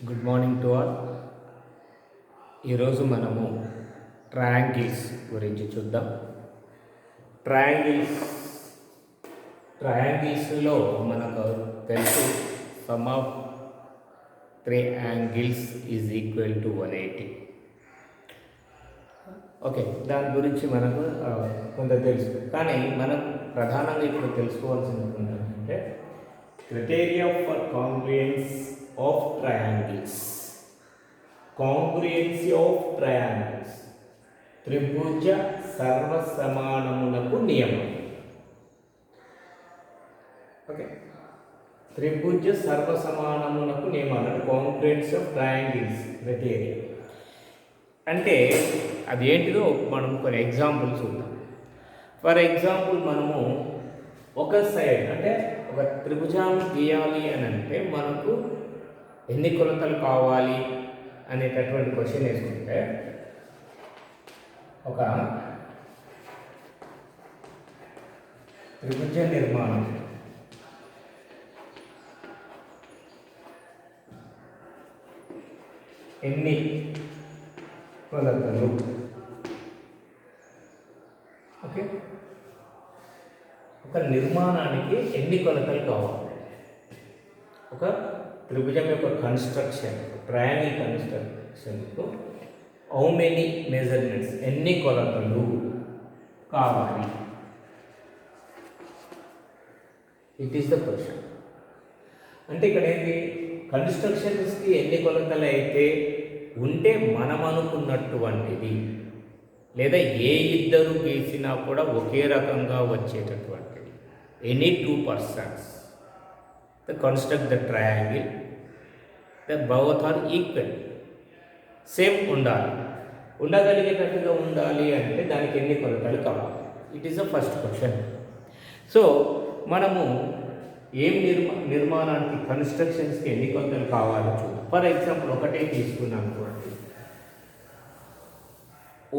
Good morning to all. ఈరోజు మనము triangles గురించి చూద్దాం. ట్రయాంగిల్స్లో మనకు తెలుసు some of three angles is equal to 180. Okay, దాని గురించి మనకు కొంత తెలుసు. కానీ మనం ప్రధానంగా ఇప్పుడు తెలుసుకోవాల్సింది ఏంటంటే criteria for congruence of triangles. Congruency of triangles. త్రిభుజ సర్వసమానమునకు నియమం. ఓకే, త్రిభుజ సర్వసమానమునకు నియమాలు అంటే కాంగ్రుయెన్సీ ఆఫ్ ట్రయాంగిల్స్ క్రైటీరియా అంటే అది ఏంటిదో మనం కొన్ని ఎగ్జాంపుల్స్ చూద్దాం. ఫర్ ఎగ్జాంపుల్ మనము ఒక సైడ్ అంటే ఒక త్రిభుజాన్ని గీయాలి అని అంటే మనకు ఎన్ని కొలతలు కావాలి అనేటటువంటి క్వశ్చన్ వేసుకుంటే ఒక త్రిభుజ నిర్మాణం ఎన్ని కొలతలు, ఓకే, ఒక నిర్మాణానికి ఎన్ని కొలతలు కావాలి, ఒక త్రిభుజం యొక్క కన్స్ట్రక్షన్ ట్రయాంగిల్ కన్స్ట్రక్షన్కు హౌ మెనీ మెజర్మెంట్స్ ఎన్ని కొలతలు కావాలి, ఇట్ ఈస్ ద క్వశ్చన్. అంటే ఇక్కడ ఏంటి, కన్స్ట్రక్షన్స్కి ఎన్ని కొలతలు అయితే ఉంటే మనం అనుకున్నటువంటిది లేదా ఏ ఇద్దరు గీసినా కూడా ఒకే రకంగా వచ్చేటటువంటిది any 2 persons construct the triangle that both are equal, same ఉండగలిగేటట్టుగా ఉండాలి అంటే దానికి ఎన్ని కొలతలు కావాలి, it is the first question. So మనము ఏం నిర్మాణానికి కన్స్ట్రక్షన్స్కి ఎన్ని కొలతలు కావాలో చూద్దాం. ఫర్ ఎగ్జాంపుల్ ఒకటే తీసుకున్నాం అనుకోండి,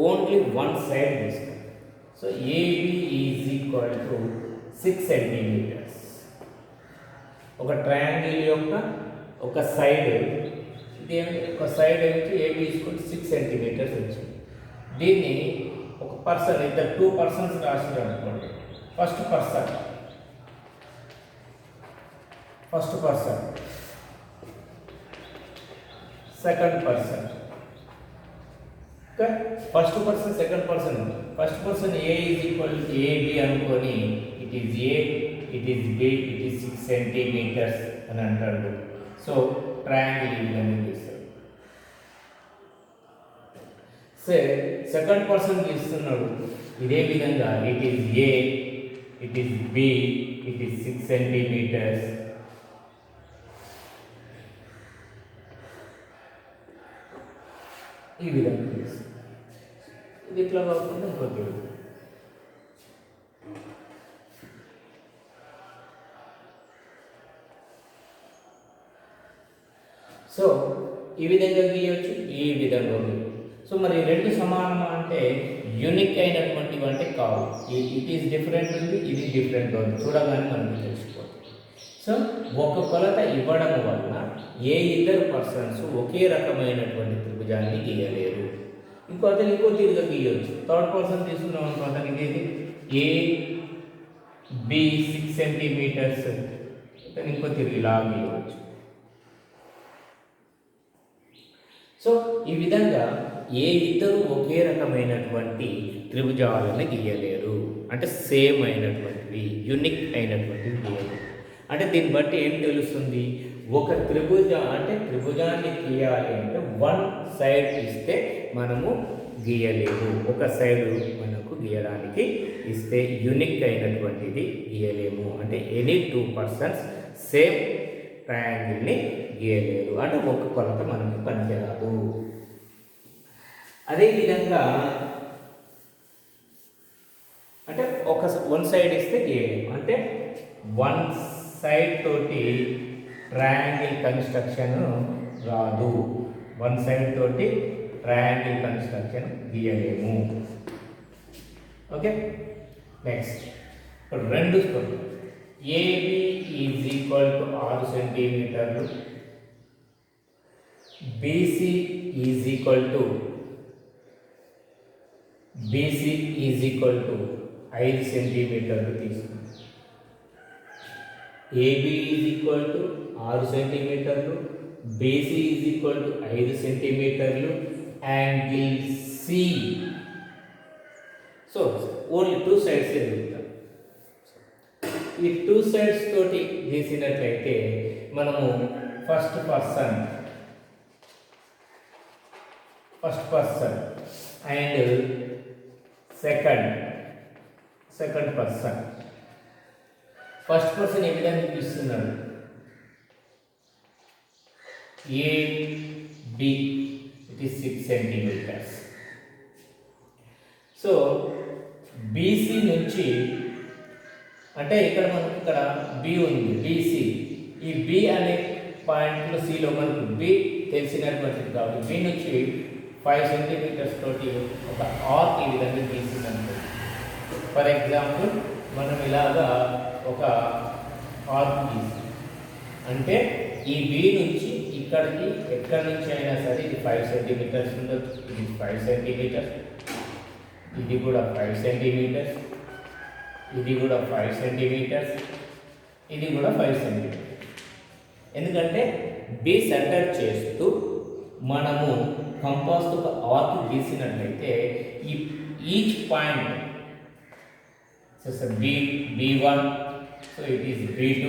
ఓన్లీ వన్ సైడ్ తీసుకున్నాం. So AB is equal to 6 centimeters. ఒక ట్రయాంగిల్ యొక్క ఒక సైడ్ ఒక సైడ్ వచ్చి ఏబి తీసుకుంటే 6 centimeters వచ్చింది. దీన్ని ఒక పర్సన్ ఇద్దరు 2 persons రాసి అనుకోండి. First person second person, first person second person. First person A is equal to AB అనుకొని it is A, it is B, it is 6 centimeters అని అంటాడు. సో ట్రయాంగిల్ ఈ విధంగా గీస్తాడు. సెకండ్ పర్సన్ గీస్తున్నాడు ఇదే విధంగా it is A, it is B, it is 6 centimeters. ఈ విధంగా గీస్తాడు. ఇది ఇట్లా కాకుండా ఇంకొక సో ఈ విధంగా గీయవచ్చు, ఈ విధంగా గీయవచ్చు. సో మరి రెండు సమానమా అంటే యూనిక్ అయినటువంటివి అంటే కావు. ఇట్ ఈస్ డిఫరెంట్ ఉంది, ఇది డిఫరెంట్ ఉంది, చూడగానే మనకు తెలిసిపోతుంది. సో ఒక కొలత ఇవ్వడం వలన ఏ ఇద్దరు పర్సన్స్ ఒకే రకమైనటువంటి త్రిభుజాన్ని గీయలేరు. ఇంకో తీరుగా గీయవచ్చు. థర్డ్ పర్సన్ తీసుకున్నాం అనుకో, అతనికి ఇది ఏ బి 6 centimeters, ఇంకో తిరిగి ఇలా గీయవచ్చు. సో ఈ విధంగా ఏ ఇద్దరు ఒకే రకమైనటువంటి త్రిభుజాలను గీయలేరు, అంటే సేమ్ అయినటువంటివి, యూనిక్ అయినటువంటివి గీయలేరు. అంటే దీన్ని బట్టి ఏం తెలుస్తుంది, ఒక త్రిభుజాన్ని గీయాలి అంటే వన్ సైడ్ ఇస్తే మనము గీయలేము. ఒక సైడ్ మనకు గీయడానికి ఇస్తే యూనిక్ అయినటువంటిది గీయలేము. అంటే ఎనీ 2 persons సేమ్ ట్రయాంగిల్ని గీయలేరు, అంటే ఒక కొలత మనకి పనిచేయరాదు. అదేవిధంగా అంటే వన్ సైడ్ ఇస్తే గీయలేము, అంటే వన్ సైడ్ తోటి ట్రయాంగిల్ కన్స్ట్రక్షన్ రాదు. వన్ సైడ్ తోటి ట్రయాంగిల్ కన్స్ట్రక్షన్ గీయలేము. ఓకే, నెక్స్ట్ రెండు AB ఈజ్ ఈక్వల్ టు 6 సెంటీమీటర్లు, BC ఈజ్ ఈక్వల్ టు 5 సెంటీమీటర్లు తీసుకుంటాం. AB ఈజ్ ఈక్వల్ టు 6 సెంటీమీటర్లు, BC ఈజ్ ఈక్వల్ టు 5 సెంటీమీటర్లు, angle C. So only 2 sides ఎదుగుతాం. ఈ 2 సైడ్స్ తోటి గీసినట్లయితే మనము first person and second person. First person ఏ విధంగా గీస్తున్నాడు? AB it is 6 centimeters. So BC నుంచి అంటే ఇక్కడ మనకు ఇక్కడ B ఉంది, BC. ఈ B అనే పాయింట్లో Cలో మనకు B తెలిసినటువంటిది కాబట్టి B నుంచి 5 సెంటీమీటర్స్ తోటి ఒక ఆర్క్ ఈ విధంగా గీసిందనుకో. ఫర్ ఎగ్జాంపుల్ మనం ఇలాగా ఒక ఆర్క్ గీసి అంటే ఈ B నుంచి ఇక్కడికి ఎక్కడి నుంచి అయినా సరే ఇది 5 సెంటీమీటర్స్ ఉండొచ్చు, ఇది 5 సెంటీమీటర్స్, ఇది కూడా 5 సెంటీమీటర్స్, ఇది కూడా 5 సెంటీమీటర్స్, ఇది కూడా 5 సెంటీమీటర్స్. ఎందుకంటే B సెంటర్ చేస్తూ మనము కంపాస్ ఒక ఆర్క్ గీసినట్లయితే each point B1, so it is B2,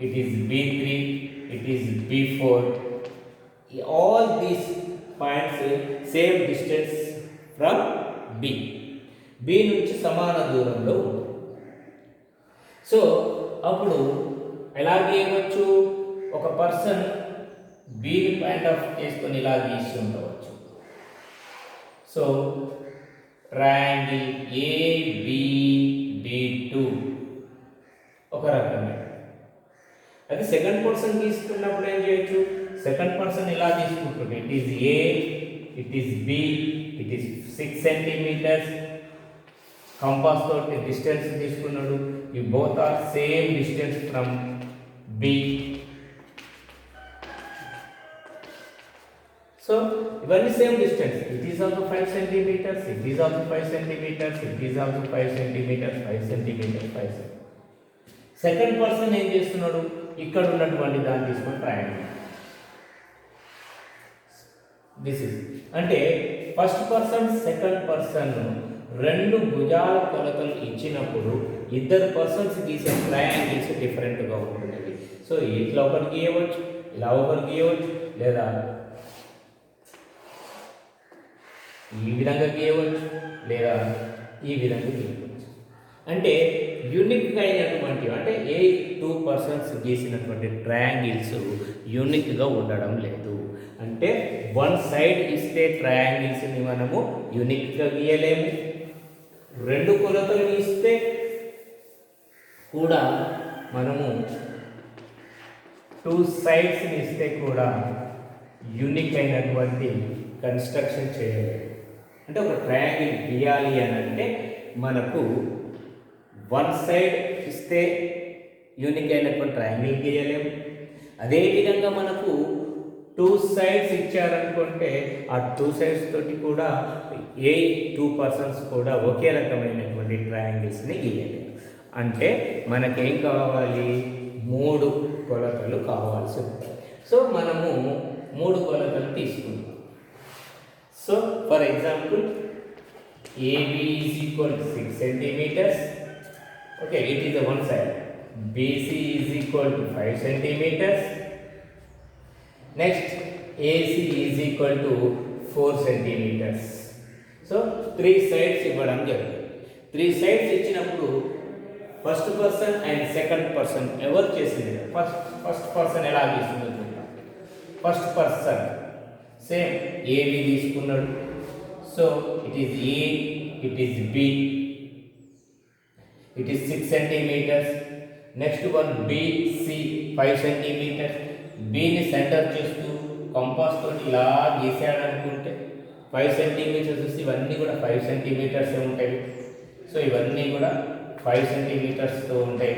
it is B3, it is B4. All these points same distance from B నుంచి సమాన దూరంలో ఉంటుంది. సో అప్పుడు ఎలా గీయవచ్చు? ఒక పర్సన్ Bని పాయింట్ ఆఫ్ చేసుకొని ఇలా గీసి ఉండవచ్చు. సో ట్రయాంగిల్ ABD2 ఒక రకమే. అది సెకండ్ పర్సన్ తీసుకున్నప్పుడు ఏం చేయొచ్చు? సెకండ్ పర్సన్ ఇలా తీసుకుంటుంది. It is A, it is B, it is 6 centimetres. Compass తోటి డిస్టెన్స్ తీసుకున్నాడు. ఈ both are same distance from B. So ఇవన్నీ same distance. It is also 5 centimetres, it is also 5 centimetres, it is also 5 centimetres, 5 centimetres, 5 centimetres. Second person ఏం చేస్తున్నాడు? ఇక్కడ ఉన్నటువంటి దాన్ని తీసుకొని ట్రయాంగిల్. దిస్ ఇస్ అంటే ఫస్ట్ పర్సన్ సెకండ్ పర్సన్ రెండు భుజాల కొలతలు ఇచ్చినప్పుడు ఇద్దరు పర్సన్స్ గీసే ట్రయాంగిల్స్ డిఫరెంట్గా ఉంటుంది. సో ఇట్లా ఒకటి గీయవచ్చు, ఇలా ఒకటి గీయవచ్చు, లేదా ఈ విధంగా గీయవచ్చు, లేదా ఈ విధంగా గీయవచ్చు. అంటే యూనిక్గా అయినటువంటి అంటే ఏ 2 పర్సన్స్ గీసినటువంటి ట్రయాంగిల్స్ యూనిక్గా ఉండడం లేదు. అంటే వన్ సైడ్ ఇస్తే ట్రయాంగిల్స్ని మనము యూనిక్గా గీయలేము. రెండు కొలతలు ఇస్తే కూడా మనము 2 సైడ్స్ని ఇస్తే కూడా యూనిక్ అయినటువంటి కన్స్ట్రక్షన్ చేయలేము. అంటే ఒక ట్రయాంగిల్ గీయాలి అని అంటే మనకు వన్ సైడ్ ఇస్తే యూనిక్ అయినటువంటి ట్రయాంగిల్ గీయలేము. అదేవిధంగా మనకు 2 సైడ్స్ ఇచ్చారనుకుంటే ఆ 2 సైడ్స్ తోటి కూడా ఏ 2 పర్సన్స్ కూడా ఒకే రకమైనటువంటి ట్రయాంగిల్స్ని గీయలేము. అంటే మనకేం కావాలి? 3 కొలతలు కావాల్సి ఉంటుంది. సో మనము 3 కొలతలు తీసుకుంటాం. So for example AB is equal to 6 centimeters. Okay, it is the one side. BC is equal to 5 centimeters. Next, AC is equal to 4 centimeters. So 3 sides ఇవ్వడం జరుగుతుంది. 3 sides ఇచ్చినప్పుడు first person and second person ఎవరు చేసింది? First person ఎలా గీస్తుందో చూద్దాం. First person same AB తీసుకున్నాడు. So it is A, it is B, it is 6 centimetres. Next one BC 5 centimetres. Bని సెంటర్ చేస్తూ కంపాస్ తోటి ఇలా గీసాడు అనుకుంటే 5 సెంటీమీటర్స్ ఇవన్నీ కూడా 5 సెంటీమీటర్స్ ఉంటాయి. సో ఇవన్నీ కూడా 5 సెంటీమీటర్స్తో ఉంటాయి.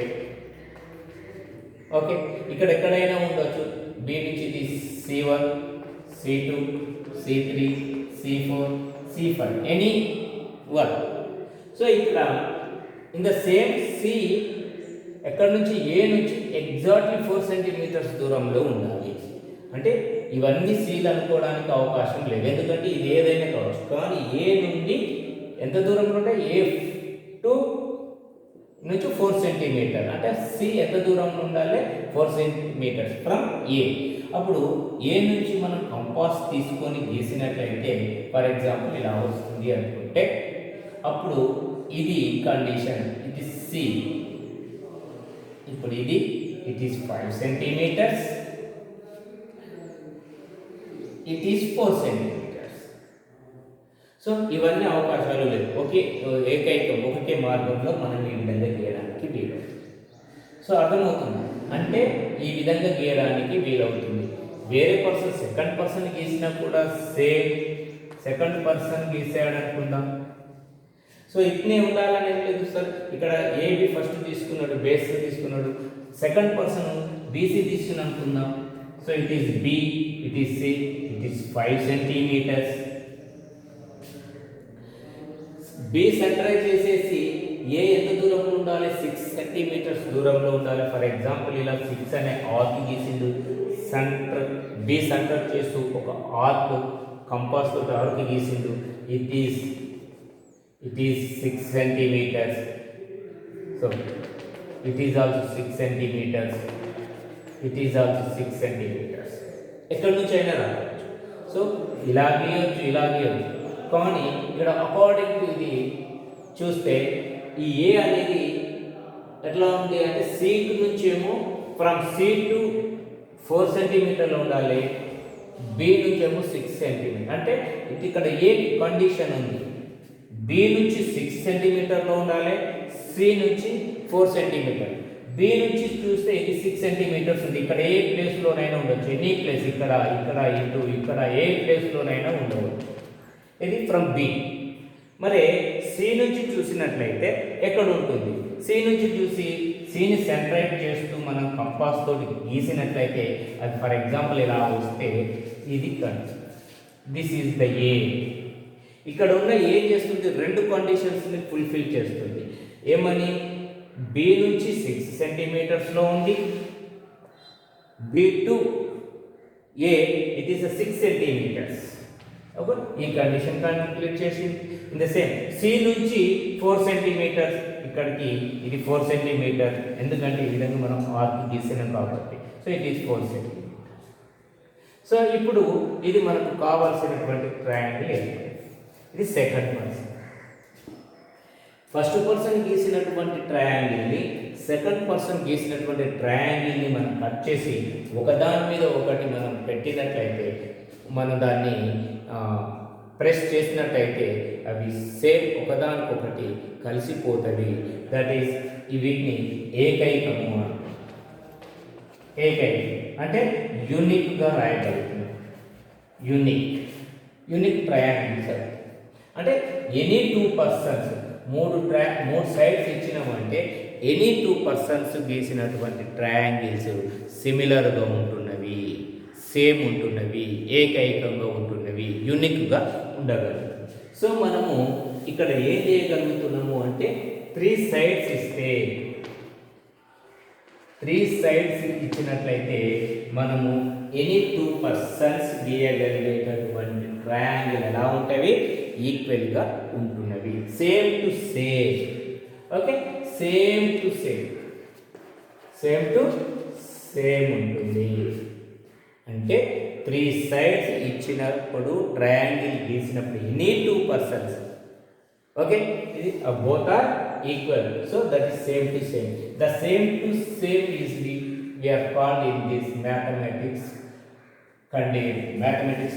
ఓకే, ఇక్కడ ఎక్కడైనా ఉండొచ్చు. B నుంచి ఇది C1, C2, C3, C4, C5, any one. So ఇక్కడ ఇన్ ద సేమ్ C ఎక్కడి నుంచి ఏ నుంచి ఎగ్జాక్ట్లీ 4 సెంటీమీటర్స్ దూరంలో ఉండాలి. అంటే ఇవన్నీ సీలు అనుకోవడానికి అవకాశం లేదు, ఎందుకంటే ఇది ఏదైనా కావచ్చు. కానీ ఏ నుండి ఎంత దూరంలో ఉంటే ఏ టు నుంచి 4 సెంటీమీటర్, అంటే సి ఎంత దూరంలో ఉండాలి 4 సెంటీమీటర్స్ ఫ్రమ్ ఏ. అప్పుడు ఏ నుంచి మనం కంపాస్ తీసుకొని గీసినట్లయితే ఫర్ ఎగ్జాంపుల్ ఇలా వస్తుంది అనుకుంటే అప్పుడు ఇది కండిషన్, ఇది సి. ఇప్పుడు ఇది it is 5 centimetres, it is 4 centimetres. So ఇవన్నీ అవకాశాలు లేవు, ఒకటే మార్గంలో మనం ఈ విధంగా గీయడానికి వీలవుతుంది. సో అర్థమవుతుంది, అంటే ఈ విధంగా గీయడానికి వీలవుతుంది. వేరే పర్సన్ సెకండ్ పర్సన్ గీసినా కూడా సేమ్ సెకండ్ పర్సన్ గీసాడు అనుకుందాం. సో ఇట్నే ఉండాలని ఏం లేదు సార్. ఇక్కడ ఏబి ఫస్ట్ తీసుకున్నాడు, బేస్ తీసుకున్నాడు, సెకండ్ పర్సన్ బీసీ తీసుకుని అనుకుందాం. So it is B, it is C, it is 5 centimetres. B సెంటరైజ్ చేసేసి ఏ ఎంత దూరంలో ఉండాలి 6 సెంటీమీటర్స్ దూరంలో ఉండాలి. ఫర్ ఎగ్జాంపుల్ ఇలా 6 అనే ఆర్క్ గీసిండు, సెంటర్ బి సెంటర్ చేస్తూ ఒక ఆర్క్ కంపాస్ తోటి ఆర్క్ గీసిండు. It is 6 centimeters. So it is also 6 centimeters. It is also 6 centimeters. ఎక్కడి నుంచి అయినా రావచ్చు. సో ఇలా గీయొచ్చు. కానీ ఇక్కడ అకార్డింగ్ టు ఇది చూస్తే ఈ ఏ అనేది ఎట్లా ఉంది అంటే సి నుంచి ఏమో ఫ్రమ్ సి టు 4 సెంటీమీటర్లు ఉండాలి, బి నుంచి ఏమో 6 సెంటీమీటర్. అంటే ఇక్కడ ఏ కండిషన్ ఉంది, బి నుంచి 6 సెంటీమీటర్లో ఉండాలి, సి నుంచి 4 సెంటీమీటర్. బి నుంచి చూస్తే ఇది 6 సెంటీమీటర్స్ ఉంది. ఇక్కడ ఏ ప్లేస్లోనైనా ఉండొచ్చు, ఎనీ ప్లేస్, ఇక్కడ ఇక్కడ ఏ ప్లేస్లోనైనా ఉండవచ్చు. ఇది ఫ్రమ్ బి. మరి సి నుంచి చూసినట్లయితే ఎక్కడ ఉంటుంది, సి నుంచి చూసి సిని సెంట్రైట్ చేస్తూ మనం కంపాస్ తోటి గీసినట్లయితే అది ఫర్ ఎగ్జాంపుల్ ఇలా వస్తే ఇది దిస్ ఈజ్ ద ఏ. ఇక్కడ ఉన్న ఏం చేస్తుంది, 2 కండిషన్స్ని ఫుల్ఫిల్ చేస్తుంది. ఏమని, బి నుంచి 6 సెంటీమీటర్స్లో ఉంది, B to A it is 6 centimetres. Okay, ఈ కండిషన్ కంప్లీట్ చేసింది. ఇన్ ద సేమ్ సి నుంచి 4 సెంటీమీటర్స్, ఇక్కడికి ఇది 4 సెంటీమీటర్, ఎందుకంటే ఈ విధంగా మనం ఆర్క్ గీసినాం కాబట్టి. So it is 4 centimetre. So ఇప్పుడు ఇది మనకు కావాల్సినటువంటి ట్రయాంగిల్ ఏర్పడింది. ఇది సెకండ్ పర్సన్. ఫస్ట్ పర్సన్ గీసినటువంటి ట్రయాంగిల్ని సెకండ్ పర్సన్ గీసినటువంటి ట్రయాంగిల్ని మనం కట్ చేసి ఒకదాని మీద ఒకటి మనం పెట్టినట్లయితే, మనం దాన్ని ప్రెస్ చేసినట్లయితే అవి సేమ్ ఒకదానికొకటి కలిసిపోతుంది. దట్ ఈస్ వీటిని ఏకైకము. ఏకైకం అంటే యూనిక్గా రాయగలుగుతుంది. Unique triangle sir. అంటే ఎనీ 2 పర్సన్స్, మూడు సైడ్స్ ఇచ్చినామంటే ఎనీ 2 పర్సన్స్ గీసినటువంటి ట్రయాంగిల్స్ సిమిలర్గా ఉంటున్నవి, సేమ్ ఉంటున్నవి, ఏకైకంగా ఉంటున్నవి, యూనిక్గా ఉండగలరు. సో మనము ఇక్కడ ఏం చేయగలుగుతున్నాము అంటే 3 సైడ్స్ ఇస్తే, 3 సైడ్స్ ఇచ్చినట్లయితే మనము ఎనీ 2 పర్సన్స్ గీయగలిగేటటువంటి ట్రయాంగిల్ ఎలా ఉంటవి, ఈక్వల్గా ఉంటున్నవి, same to same. Okay, same to same ఉంటుంది. అంటే 3 సైడ్స్ ఇచ్చినప్పుడు ట్రయాంగిల్ గీసినప్పుడు ఎనీ 2 పర్సన్స్, ఓకే, ఇది both are equal. So that is same to same. The same to same is we are called in this mathematics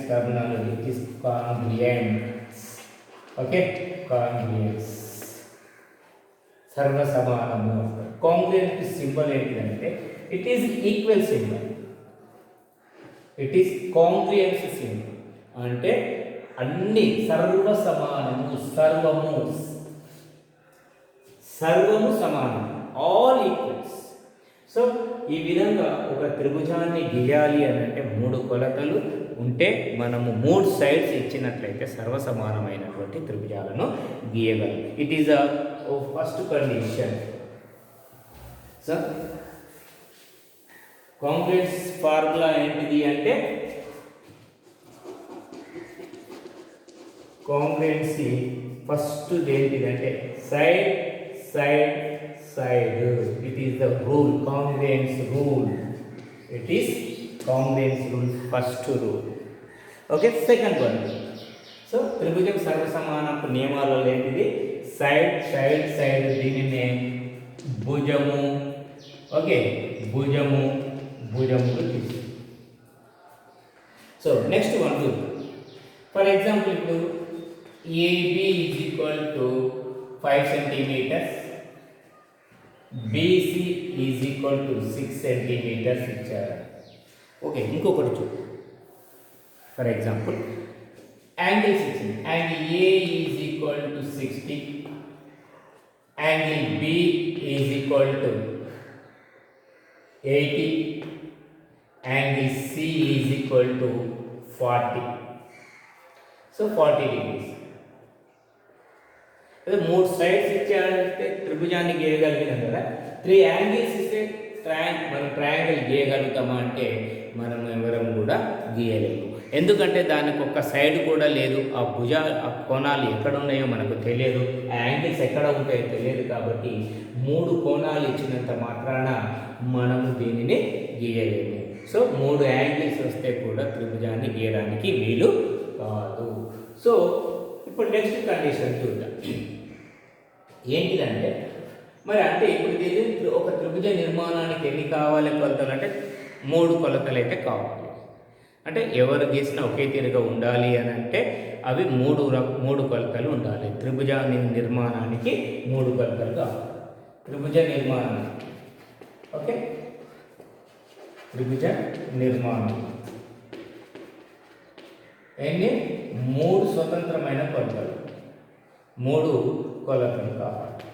terminology, it is congruence. Okay, congruence, సర్వ సమానము. Congruent symbol ఏంటంటే it is equal symbol, it is congruence symbol. అంటే అన్ని సర్వ సమానము, సర్వము సమానం, all equals. So ఈ విధంగా ఒక త్రిభుజాన్ని గీయాలి అని అంటే 3 కొలతలు ఉంటే మనము 3 సైడ్స్ ఇచ్చినట్లయితే సర్వసమానమైనటువంటి త్రిభుజాలను గీయగలం. It is a first condition. So congruence formula ఏంటిది అంటే కాంగ్రెన్సీ ఫస్ట్ ఏంటిదంటే side side side. It is the rule, congruence rule. It is congruence rule, first rule. Okay, second one. So త్రిభుజం సర్వసమానపు నియమాలలో ఏంటిది సైడ్ సైడ్ సైడ్ దీనినే భుజము. Okay, భుజము భుజములు తీసు. So next one two. For example ఇప్పుడు AB is equal to 5 centimeters, BC is equal to 6 centimeters ఇచ్చారు. ఓకే, ఇంకొకటి చూడు. ఫర్ ఎగ్జాంపుల్ యాంగిల్స్ ఇచ్చింది. Angle A is equal to 60, angle B is equal to 80, angle C is equal to 40. So 40 degrees. అదే 3 sides ఇచ్చారంటే త్రిభుజాన్ని గీయగలిగినాం కదా. 3 angles ఇస్తే మనం ట్రయాంగిల్ గీయగలుగుతామా అంటే మనం ఎవరం కూడా గీయలేము. ఎందుకంటే దానికి ఒక సైడ్ కూడా లేదు. ఆ కోణాలు ఎక్కడ ఉన్నాయో మనకు తెలియదు, ఆ యాంగిల్స్ ఎక్కడ ఉంటాయో తెలియదు. కాబట్టి 3 కోణాలు ఇచ్చినంత మాత్రాన మనము దీనిని గీయలేము. సో 3 యాంగిల్స్ వస్తే కూడా త్రిభుజాన్ని గీయడానికి వీలు కాదు. సో ఇప్పుడు నెక్స్ట్ కండిషన్ చూద్దాం. ఏంటిదంటే మరి అంటే ఇప్పుడు దీని ఒక త్రిభుజ నిర్మాణానికి ఎన్ని కావాలి కొలతలు అంటే 3 కొలతలు అయితే కావాలి. అంటే ఎవరు గీసినా ఒకే తీరుగా ఉండాలి అని అంటే అవి 3 కొలతలు ఉండాలి. త్రిభుజ నిర్మాణానికి 3 కొలతలు కావాలి. త్రిభుజ నిర్మాణానికి ఓకే, త్రిభుజ నిర్మాణం ఎన్ని 3 స్వతంత్రమైన కొలతలు, 3 కొలతలు కావాలి.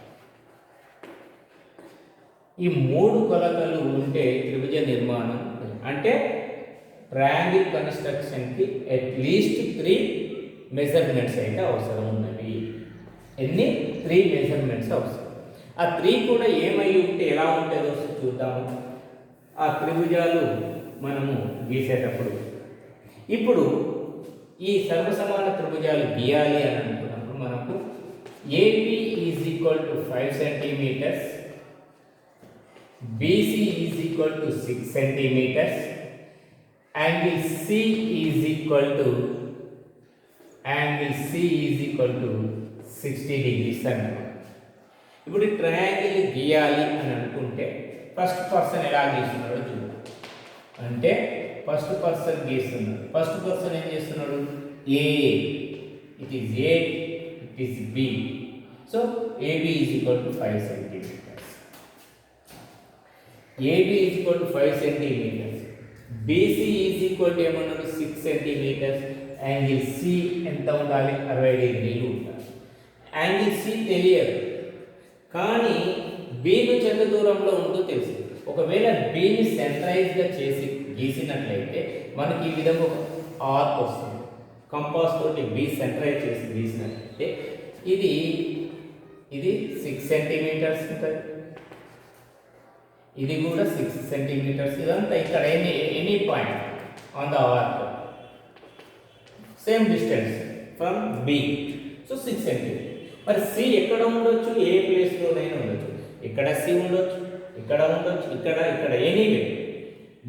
ఈ 3 కొలతలు ఉంటే త్రిభుజ నిర్మాణం అంటే ట్రయాంగిల్ కన్స్ట్రక్షన్కి అట్లీస్ట్ 3 మెజర్మెంట్స్ అయితే అవసరం ఉన్నవి. ఎన్ని 3 మెజర్మెంట్స్ అవసరం. ఆ 3 కూడా ఏమై ఉంటే ఎలా ఉంటుందో చూద్దాము. ఆ త్రిభుజాలు మనము గీసేటప్పుడు ఇప్పుడు ఈ సర్వసమాన త్రిభుజాలు గీయాలి అని అనుకున్నప్పుడు మనకు AB is equal to 5 centimeters, BC is equal to 6 centimeters, angle C is equal to 60 degrees అన్నమాట. ఇప్పుడు ఈ ట్రయాంగిల్ గీయాలి అని అనుకుంటే ఫస్ట్ పర్సన్ ఎలా గీస్తున్నాడో చూద్దాం. అంటే ఫస్ట్ పర్సన్ గీస్తున్నాడు. ఫస్ట్ పర్సన్ ఏం చేస్తున్నాడు? A, it is A, it is B. So AB is equal to 5 centimeters. AB is equal to 5 centimeters. BC is equal to ఏమన్నాడు? 6 centimeters. యాంగిల్ సి ఎంత ఉండాలి? 60 degrees ఉండాలి. యాంగిల్ సి తెలియదు కానీ B నుంచి ఎంత దూరంలో ఉందో తెలుసు. ఒకవేళ బిని సెంట్రైజ్గా చేసి గీసినట్లయితే మనకి ఈ విధంగా ఒక ఆర్క్ వస్తుంది. కంపాస్ తోటి బి సెంట్రైజ్ చేసి గీసినట్లయితే ఇది 6 centimeters ఉంటుంది, ఇది కూడా 6 centimeters. ఇదంతా ఇక్కడ any point on the arc same distance from B. So 6 centimeters. మరి సి ఎక్కడ ఉండొచ్చు? ఏ ప్లేస్లోనైనా ఉండొచ్చు. ఇక్కడ సి ఉండొచ్చు, ఇక్కడ ఉండొచ్చు, ఇక్కడ ఎనీవే.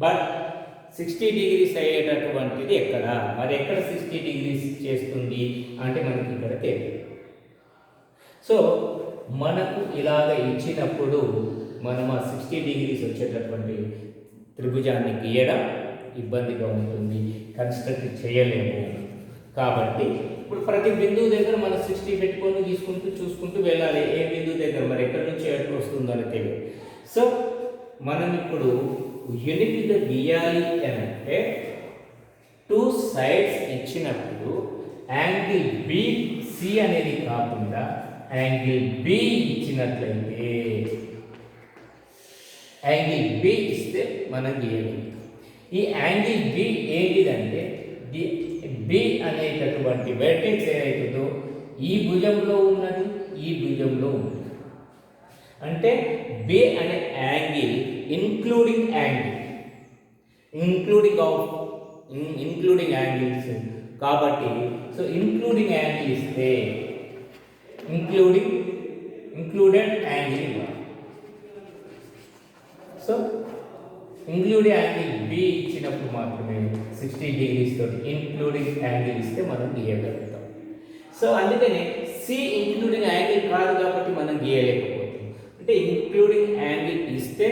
బట్ 60 degrees అయ్యేటటువంటిది ఎక్కడ? మరి ఎక్కడ 60 degrees చేస్తుంది అంటే మనకి ఇక్కడ తెలియదు. సో మనకు ఇలాగ ఇచ్చినప్పుడు మనం ఆ 60 degrees వచ్చేటటువంటి త్రిభుజాన్ని గీయడం ఇబ్బందిగా ఉంటుంది, కన్స్ట్రక్ట్ చేయలేము. కాబట్టి ఇప్పుడు ప్రతి బిందువు దగ్గర మనం 60 పెట్టుకొని తీసుకుంటూ చూసుకుంటూ వెళ్ళాలి. ఏ బిందువు దగ్గర మరి ఎక్కడి నుంచి ఎక్కడికి వస్తుందని తెలియదు. సో మనం ఇప్పుడు యూనిట్గా గీయాలి అని అంటే 2 sides ఇచ్చినప్పుడు యాంగిల్ బిసి అనేది కాకుండా యాంగిల్ బి ఇచ్చినట్లయితే యాంగిల్ బి ఇస్తే మనం గీయగలుగుతాం. ఈ యాంగిల్ బి ఏంటిదంటే బి అనేటటువంటి వెర్టెక్స్ ఏదైతుందో ఈ భుజంలో ఉన్నది, ఈ భుజంలో ఉన్నది. అంటే బి అనే యాంగిల్ ఇంక్లూడింగ్ యాంగిల్స్ కాబట్టి సో ఇంక్లూడింగ్ యాంగిల్ ఇస్తే ఇంక్లూడెడ్ యాంగిల్ ఇవ్వాలి. సో ఇంక్లూడింగ్ యాంగిల్ బి ఇచ్చినప్పుడు మాత్రమే 60 degrees తోటి ఇంక్లూడింగ్ యాంగిల్ ఇస్తే మనం గీయగలుగుతాం. సో అందుకనే సి ఇంక్లూడింగ్ యాంగిల్ కాదు కాబట్టి మనం గీయలేకపోతాం. అంటే ఇంక్లూడింగ్ యాంగిల్ ఇస్తే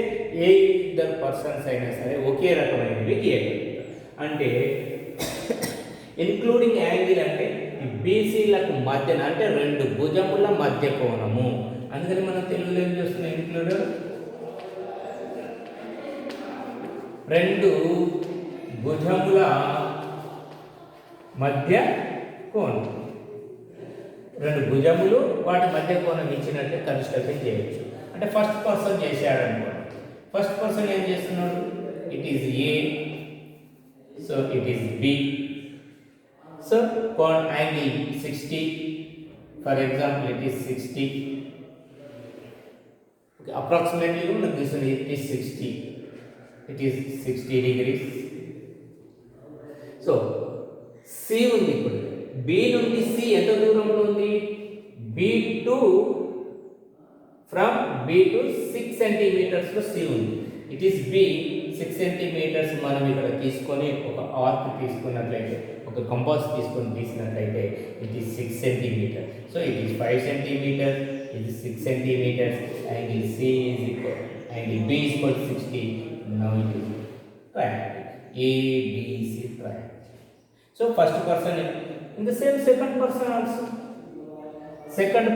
ఏ ఇద్దరు పర్సన్స్ అయినా సరే ఒకే రకమైనవి గీయగలుగుతాం. అంటే ఇంక్లూడింగ్ యాంగిల్ అంటే బీసీలకు మధ్యన అంటే రెండు భుజముల మధ్య కోణము. అందుకని మనం తెలుగులో ఏం చేస్తున్నాం, ఇంక్లూడ్ రెండు భుజముల మధ్య కోణం. రెండు భుజములు వాటి మధ్య కోణం ఇచ్చినట్టే కన్స్ట్రక్షన్ చేయొచ్చు. అంటే ఫస్ట్ పర్సన్ చేశాడు అనుకోండి. ఫస్ట్ పర్సన్ ఏం చేస్తున్నాడు, it is A, so it is B. So కోణ్ angle 60, for example it is 60. Okay, approximately this one it is 60. It is 60 degrees. So C ఉంది. ఇప్పుడు B నుండి C ఎంత దూరంలో ఉంది, B2 from B to 6 centimeters లో C ఉంది. It is B 6 centimeters. మనం ఇక్కడ తీసుకొని ఒక ఆర్క్ తీసుకున్నట్లయితే, ఒక కంపాస్ తీసుకొని తీసినట్లయితే it is 6 centimeters. So it is 5 centimeters, it is 6 centimeters. Angle C is equal, angle B is equal to 60. Now it is triangle ABC triangle. So first person, in the same second person also. Second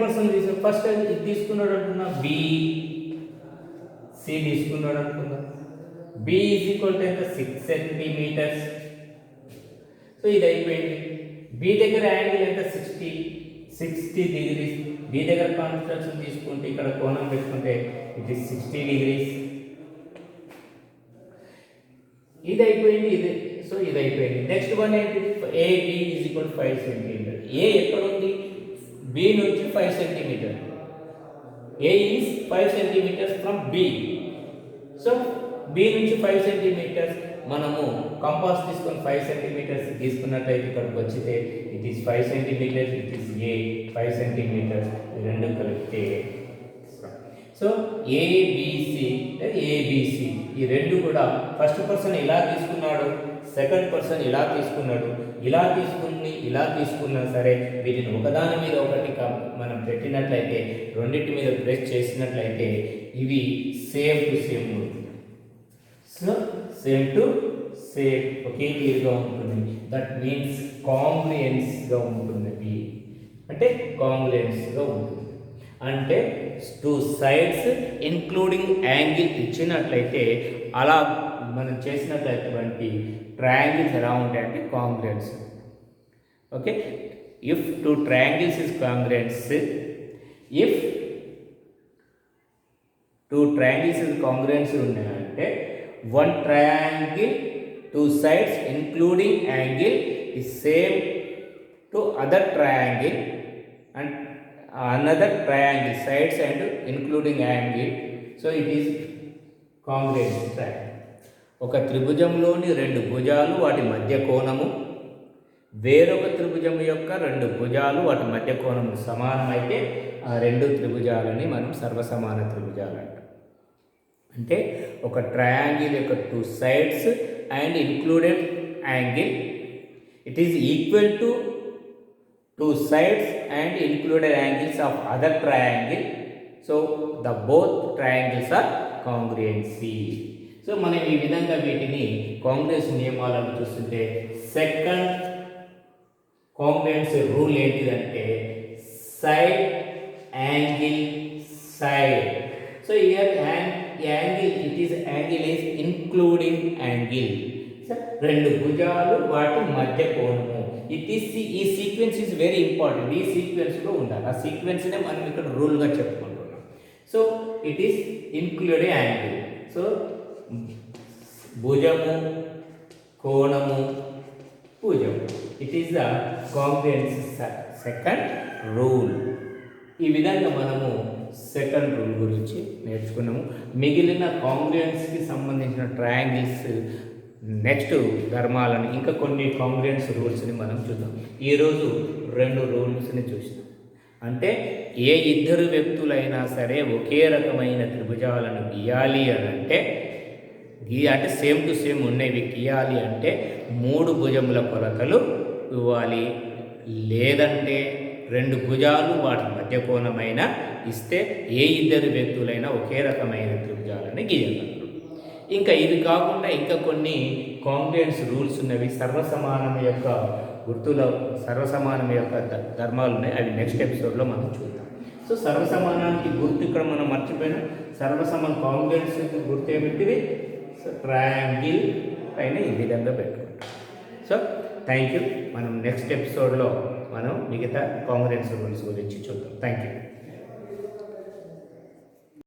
person this first ఇది తీసుకున్నాడు అంటున్నా, B C తీసుకున్నాడు అనుకుందా. B is equal to 6 centimeters. So ఇది అయిపోయింది. B దగ్గర angle ఎంత 60 degrees. B దగ్గర construction తీసుకుంటే ఇక్కడ కోణం పెట్టుకుంటే ఇట్ ఈస్ 60 degrees. ఇది అయిపోయింది, ఇది. సో ఇది అయిపోయింది. నెక్స్ట్ వన్ ఏంటి, AB ఈజ్ ఈక్వల్ 5 centimeter. ఏ ఎక్కడ ఉంది, B నుంచి 5 centimeter. A is 5 centimeters from B. So B నుంచి 5 centimeters మనము కంపాస్ తీసుకొని 5 centimeters తీసుకున్నట్లయితే ఇక్కడికి వచ్చితే it is 5 centimeters, it is A 5 centimeters. రెండు కలిపితే సో ABC ఈ రెండు కూడా ఫస్ట్ పర్సన్ ఇలా తీసుకున్నాడు, సెకండ్ పర్సన్ ఇలా తీసుకున్నాడు. ఇలా తీసుకున్నా సరే వీటిని ఒకదాని మీద ఒకటి మనం పెట్టినట్లయితే, రెండింటి మీద ప్రెస్ చేసినట్లయితే ఇవి సేమ్ టు సేమ్ ఉంటుంది. సో సేమ్ టు సేమ్ ఒకే తీరుగా ఉంటుంది. దట్ మీన్స్ కాంగ్రుయెన్స్గా ఉంటుంది. అంటే కాంగ్రుయెన్స్గా ఉంటుంది అంటే టూ సైడ్స్ ఇంక్లూడింగ్ యాంగిల్ ఇచ్చినట్లయితే అలా మనం చేసినట్లయితే ట్రయాంగిల్స్ ఎలా ఉంటాయంటే congruence. Okay, if two triangles is congruence, if two triangles is congruence ఉన్నాయంటే one triangle two sides including angle is same to other triangle and another triangle sides and including angle, so it is congruent triangle. ఒక త్రిభుజంలోని రెండు భుజాలు వాటి మధ్య కోణము, వేరొక త్రిభుజం యొక్క రెండు భుజాలు వాటి మధ్య కోణము సమానమైతే ఆ రెండు త్రిభుజాలని మనం సర్వసమాన త్రిభుజాలు అంటాం. అంటే ఒక ట్రయాంగిల్ యొక్క two sides and included angle it is equal to two sides and included angles of other triangle. So the both triangles are congruency. So మనం ఈ విధంగా వీటిని కాంగ్రుయెన్స్ నియమాలను చూస్తుంటే సెకండ్ కాంగ్రుయెన్స్ రూల్ ఏంటిదంటే side angle side. So here angle it is angle is including angle. రెండు భుజాలు వాటి మధ్య కోణము. ఈ సీక్వెన్స్ ఈజ్ వెరీ ఇంపార్టెంట్. ఈ సీక్వెన్స్లో ఉండాలి. ఆ సీక్వెన్స్నే మనం ఇక్కడ రూల్గా చెప్పుకుంటున్నాం. So it is include angle. So భుజము, కోణము, భుజం. It is the congruence second rule. ఈ విధంగా మనము సెకండ్ రూల్ గురించి నేర్చుకున్నాము. మిగిలిన కాంగ్రుయెన్స్కి సంబంధించిన ట్రయాంగిల్స్ నెక్స్ట్ ధర్మాలను ఇంకా కొన్ని కాంగ్రుయెన్స్ రూల్స్ని మనం చూద్దాం. ఈరోజు 2 రూల్స్ని చూసినాం. అంటే ఏ ఇద్దరు వ్యక్తులైనా సరే ఒకే రకమైన త్రిభుజాలను గీయాలి అని అంటే సేమ్ టు సేమ్ ఉన్నవి గీయాలి అంటే 3 భుజముల కొలతలు ఇవ్వాలి. లేదంటే 2 భుజాలు వాటి మధ్య కోణమైన ఇస్తే ఏ ఇద్దరు వ్యక్తులైనా ఒకే రకమైన త్రిభుజాలను గీయగలరు. ఇంకా ఇది కాకుండా ఇంకా కొన్ని కాంగ్రుయెన్స్ రూల్స్ ఉన్నవి. సర్వసమానం యొక్క ధర్మాలు ఉన్నాయి. అవి నెక్స్ట్ ఎపిసోడ్లో మనం చూద్దాం. సో సర్వసమానానికి గుర్తు ఇక్కడ మనం మర్చిపోయిన సర్వసమాన కాంగ్రుయెన్స్ గుర్తు ఏమిటివి? సో ట్రయాంగిల్ పైన ఈ విధంగా పెట్టుకుంటాం. So thank you. మనం నెక్స్ట్ ఎపిసోడ్లో మనం మిగతా కాంగ్రుయెన్స్ రూల్స్ గురించి చూద్దాం. Thank you.